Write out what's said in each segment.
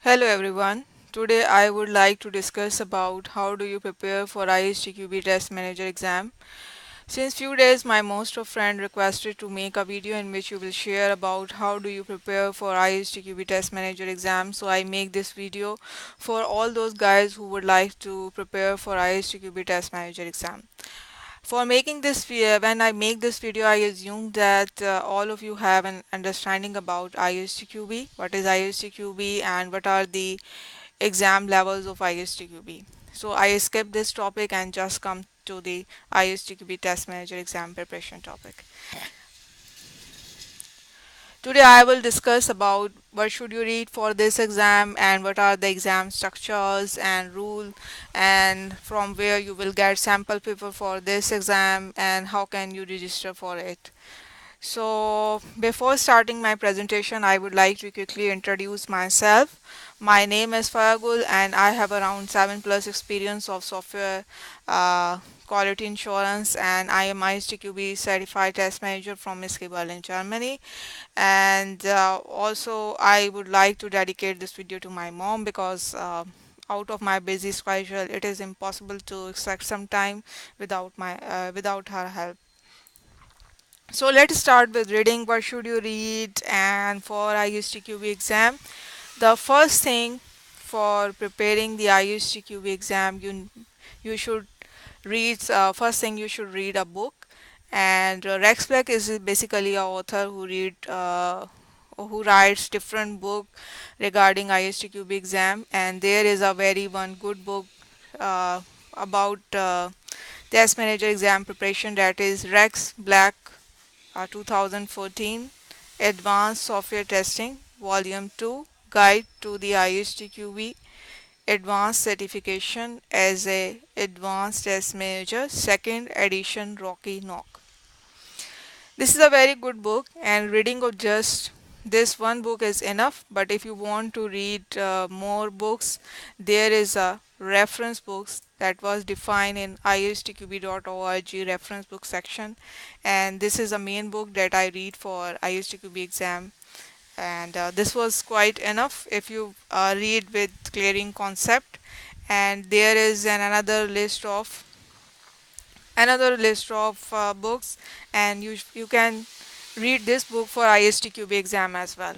Hello everyone. Today I would like to discuss about how do you prepare for ISTQB Test Manager exam. Since few days my most of friend requested to make a video in which you will share about how do you prepare for ISTQB Test Manager exam. So I make this video for all those guys who would like to prepare for ISTQB Test Manager exam. For making this when I make this video, I assume that all of you have an understanding about ISTQB, what is ISTQB and what are the exam levels of ISTQB. So I skip this topic and just come to the ISTQB Test Manager exam preparation topic. Today I will discuss about what should you read for this exam and what are the exam structures and rule and from where you will get sample paper for this exam and how can you register for it. So before starting my presentation, I would like to quickly introduce myself. My name is Farah and I have around 7+ experience of software quality insurance, and I am ISTQB certified test manager from Miski Berlin, Germany. And also I would like to dedicate this video to my mom because out of my busy schedule it is impossible to extract some time without her help. So let's start with reading. What should you read? And for ISTQB exam, the first thing for preparing the ISTQB exam, you should read. First thing you should read a book. And Rex Black is basically a author who writes different book regarding ISTQB exam. And there is a very one good book uh, about test manager exam preparation, that is Rex Black 2014 Advanced Software Testing Volume 2 Guide to the ISTQB Advanced Certification as a Advanced Test Manager, second edition, Rocky Knock. This is a very good book, and reading of just this one book is enough. But if you want to read more books, there is a reference books that was defined in istqb.org reference book section, and this is a main book that I read for ISTQB exam. And this was quite enough if you read with clearing concept. And there is another list of books, and you can read this book for ISTQB exam as well.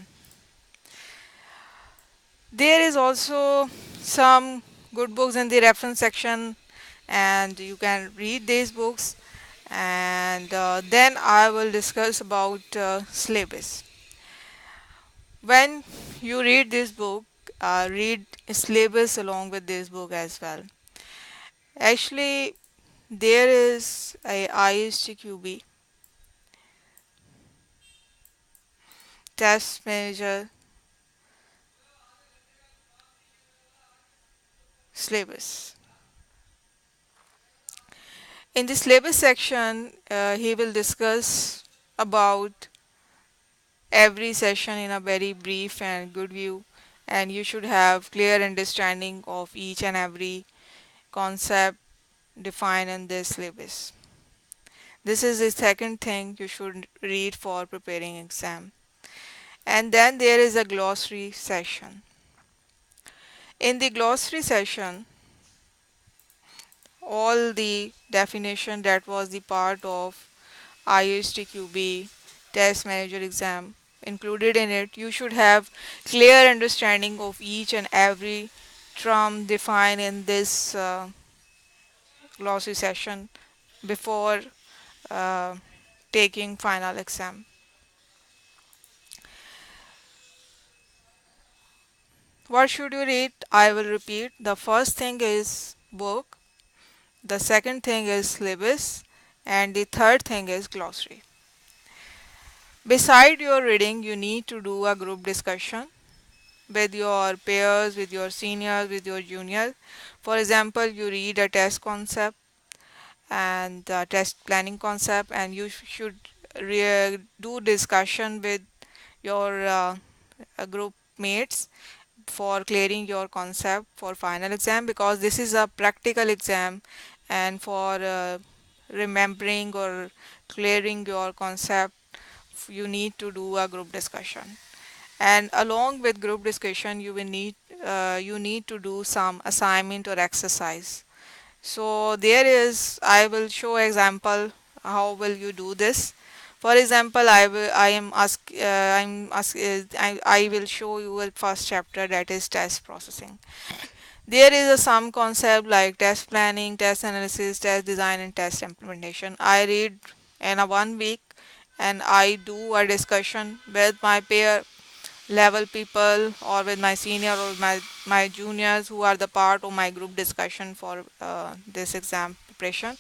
There is also some good books in the reference section, and you can read these books. And then I will discuss about syllabus. When you read this book, read syllabus along with this book as well. Actually, there is a ISTQB test manager syllabus. In the syllabus section, he will discuss about every session in a very brief and good view, and you should have clear understanding of each and every concept defined in this syllabus. This is the second thing you should read for preparing exam. And then there is a glossary session. In the glossary session, all the definition that was the part of ISTQB test manager exam included in it. You should have clear understanding of each and every term defined in this glossary session before uh, taking final exam. What should you read? I will repeat. The first thing is book, the second thing is syllabus, and the third thing is glossary. Beside your reading, you need to do a group discussion with your peers, with your seniors, with your juniors. For example, you read a test concept and test planning concept, and you should do discussion with your group mates for clearing your concept for final exam, because this is a practical exam, and for remembering or clearing your concept you need to do a group discussion. And along with group discussion you will need you need to do some assignment or exercise. So there is, I will show example how will you do this. For example, I will show you a first chapter, that is test processing. There is a some concept like test planning, test analysis, test design, and test implementation. I read in a 1 week, and I do a discussion with my peer level people or with my senior or my juniors who are the part of my group discussion for this exam preparation.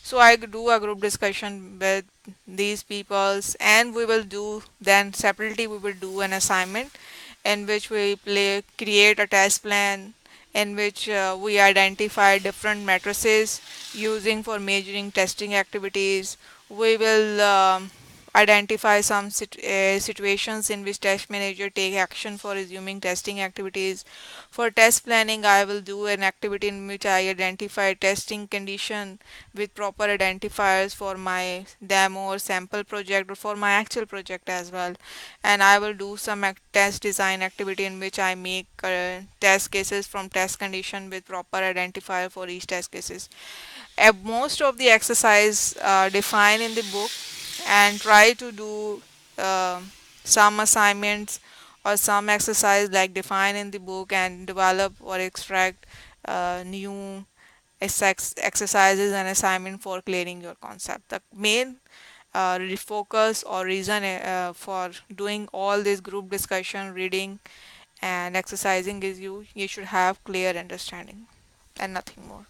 So I do a group discussion with these peoples, and we will do then separately we will do an assignment in which we create a test plan in which we identify different matrices using for measuring testing activities. We will identify some situations in which test manager take action for resuming testing activities. For test planning, I will do an activity in which I identify testing condition with proper identifiers for my demo or sample project or for my actual project as well. And I will do some test design activity in which I make test cases from test condition with proper identifier for each test cases. Most of the exercise define in the book, and try to do uh, some assignments or some exercise like define in the book and develop or extract new exercises and assignment for clearing your concept. The main focus or reason for doing all this group discussion, reading, and exercising is you should have clear understanding and nothing more.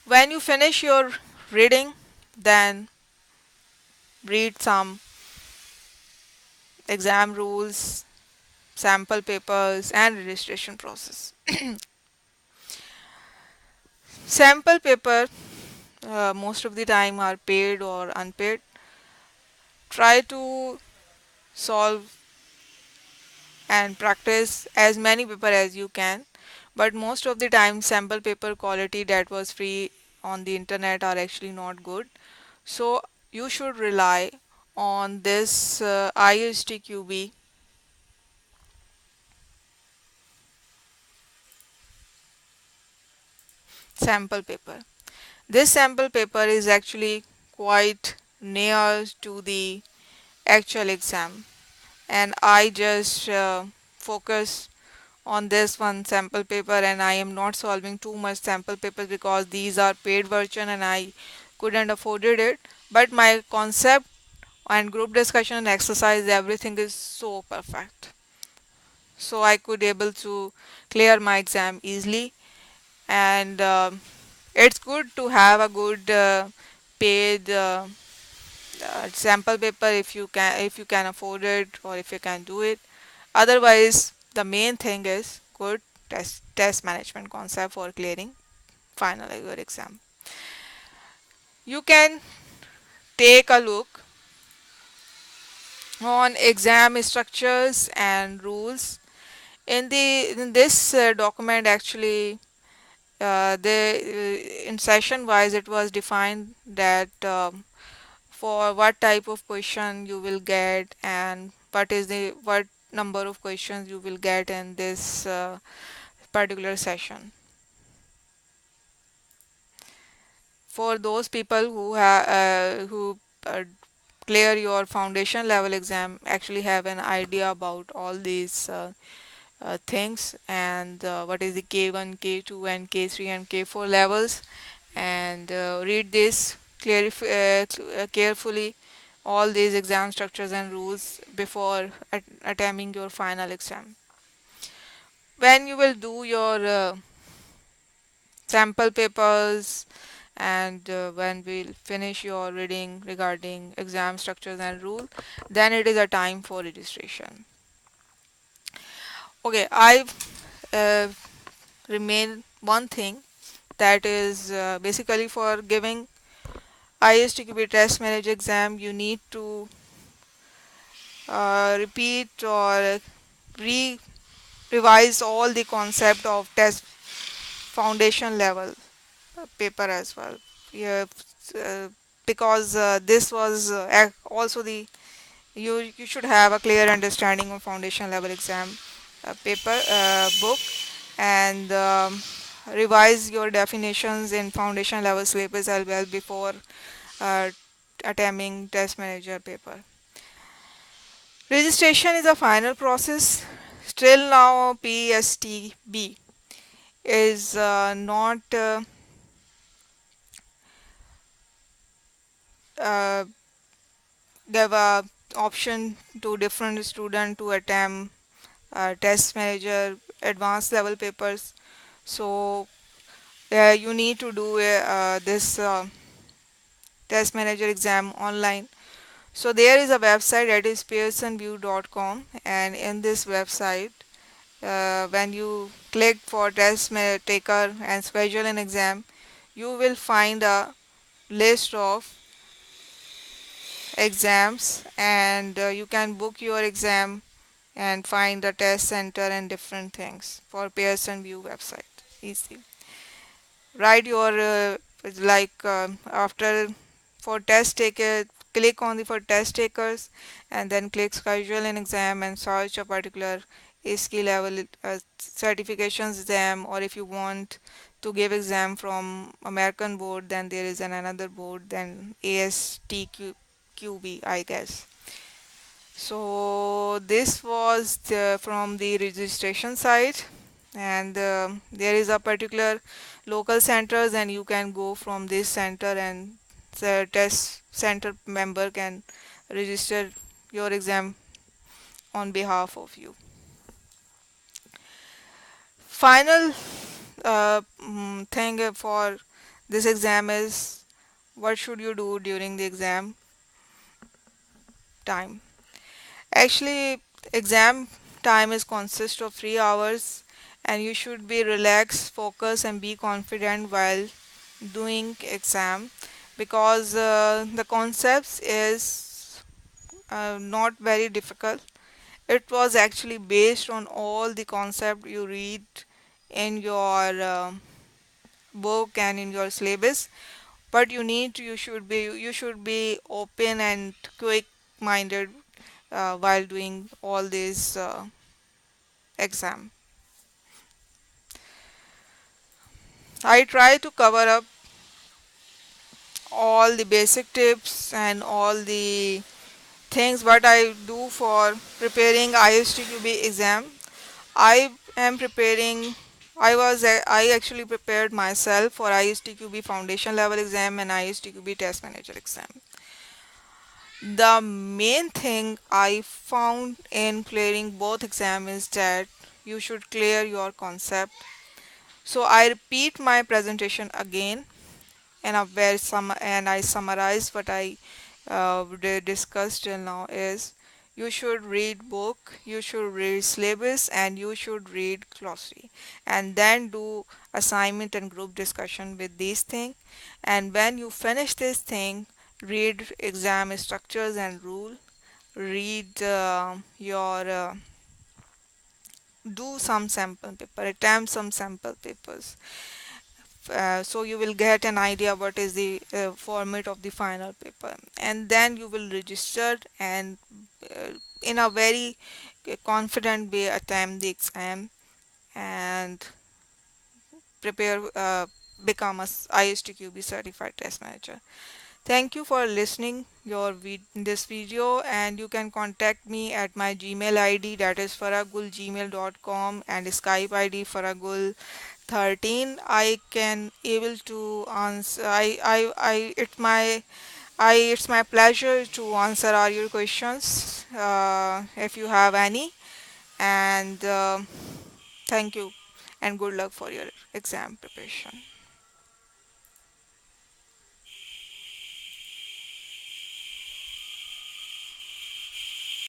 When you finish your reading, then read some exam rules, sample papers, and registration process. Sample paper most of the time are paid or unpaid. Try to solve and practice as many paper as you can, but most of the time sample paper quality that was free on the internet are actually not good. So you should rely on this ISTQB sample paper. This sample paper is actually quite near to the actual exam, and I just focus on this one sample paper, and I am not solving too much sample papers because these are paid version and I couldn't afforded it. But my concept and group discussion and exercise, everything is so perfect, so I could able to clear my exam easily. And it's good to have a good paid sample paper if you can afford it or if you can do it. Otherwise, the main thing is good test management concept for clearing final your exam. You can take a look on exam structures and rules in this document. Actually, the in session wise it was defined that for what type of question you will get and what number of questions you will get in this particular session. For those people who clear your foundation level exam, actually have an idea about all these things, and what is the K1, K2, and K3 and K4 levels, and read this carefully, all these exam structures and rules before attempting your final exam. When you will do your sample papers, and when we'll finish your reading regarding exam structures and rule, then it is a time for registration. Okay, I uh, remain one thing, that is basically for giving ISTQB test manager exam you need to repeat or re revise all the concept of test foundation level paper as well. Yeah, uh, because this was also the you should have a clear understanding of foundation level exam paper book, and revise your definitions in foundation level syllabus as well before uh, attempting test manager paper. Registration is a final process. Still now PSTB is not uh, give a option to different student to attempt test manager advanced level papers. So you need to do this test manager exam online. So there is a website that is pearsonview.com, and in this website, when you click for taker and schedule an exam, you will find a list of exams, and you can book your exam and find the test center and different things for Pearson View website. Easy. Write your after for test taker, click on the for test takers, and then click schedule an exam and search a particular skill level certifications exam, or if you want to give exam from American board, then there is another board, then ASTQB, I guess. So this was from the registration side, and there is a particular local centers, and you can go from this center, and the test center member can register your exam on behalf of you. Final thing for this exam is what should you do during the exam time. Actually, exam time is consist of 3 hours, and you should be relaxed, focus, and be confident while doing exam, because the concepts is not very difficult. It was actually based on all the concept you read in your book and in your syllabus, but you should be open and quick minded while doing all these exam. I try to cover up all the basic tips and all the things what I do for preparing ISTQB exam. I am preparing. I actually prepared myself for ISTQB foundation level exam and ISTQB test manager exam. The main thing I found in clearing both exam is that you should clear your concept. So I repeat my presentation again, and I summarize what I discussed till now is you should read book, you should read syllabus, and you should read glossary, and then do assignment and group discussion with these things. And when you finish this thing, read exam structures and rule, read your do some sample paper, attempt some sample papers, so you will get an idea what is the format of the final paper, and then you will register and in a very confident way attempt the exam and prepare become a ISTQB certified test manager. Thank you for listening this video, and you can contact me at my Gmail ID, that is faragul@gmail.com, and Skype ID faragul13. I can able to answer. It's my pleasure to answer all your questions if you have any. And thank you, and good luck for your exam preparation.